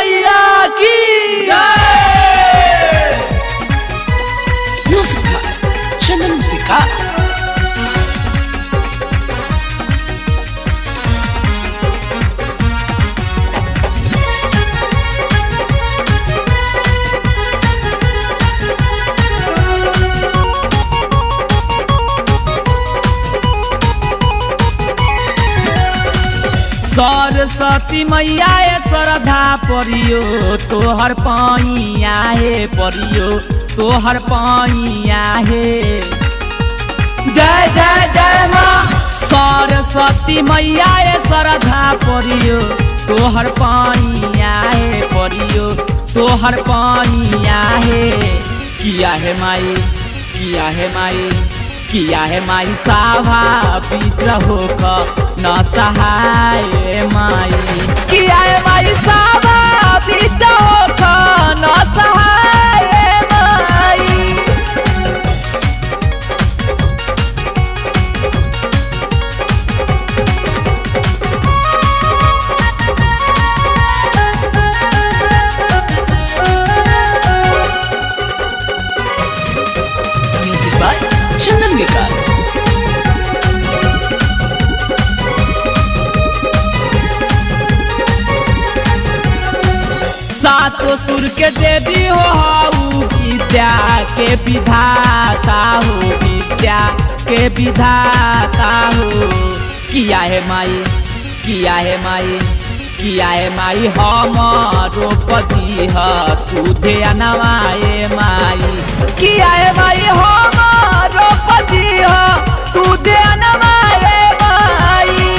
मैया की Música Channel Vikas. Saraswati मैया श्रद्धा परियो तोहर पैया हे परियो तोहर पैया हे जय जय जय माँ सरस्वती मैया श्रद्धा परियो तोहर पैया हे परियो तोहर पैया हे किया है माई किया है माई किया है माई साभा विद्रोह का न सहाय माई किया है माई साभा विद्रोह का न सहाय माई Music by Channel Vikas. सातों सुर के देवी हो हाउ विद्या के विधाता हो विद्या के विधाता हो किया है माई किया है माई किया है माई हमारो पति ह तू ध्यान नवाए माई किया है माई हमारो पति ह तू ध्यान नवाए माई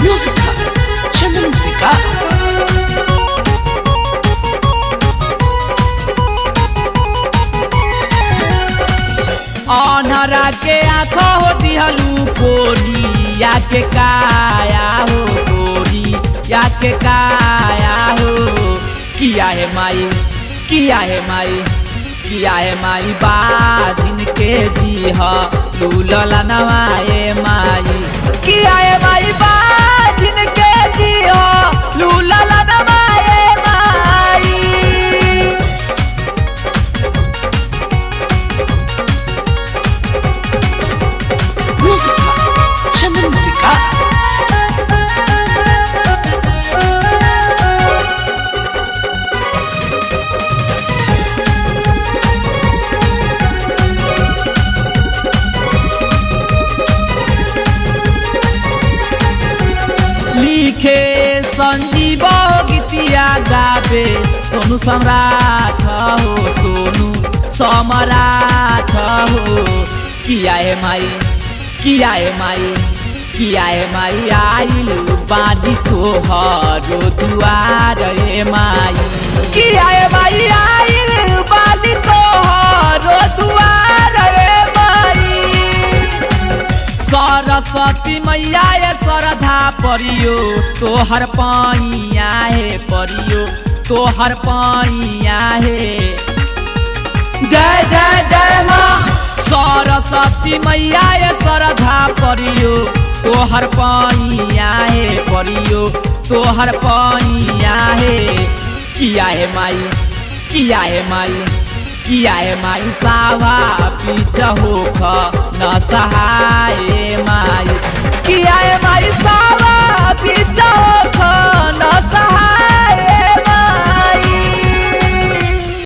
Música Channel Vikas. अनहरा के आँखा हो दिहलू कोरी या के काया हो कोरी या के काया हो किया है माई किया है माई किया है माई बाजिन के दीह लूलला नवाए माई किया है माई बाजिन के दीह लूलला नवाए माई Música Channel Vikas. लिखे संजीव गीतिया गावे सोनू सम्राट हो सोनू सम्राट हो किया है माई किया है माई किया है माई आइल बादी तोहरो दुआर ए माई किया है माई आइल बादी तोहरो दुआर ए माई सरस्वती मैया श्रद्धा परियो तोहर पैया हे परियो तोहर पैया हे जय जय जय माँ सरस्वती मैया श्रद्धा परियो तोहर पैया हे परियो तोहर पैया हे किया है माई किया है माई किया है माई साभा पीछा होख न सहाय माई किया है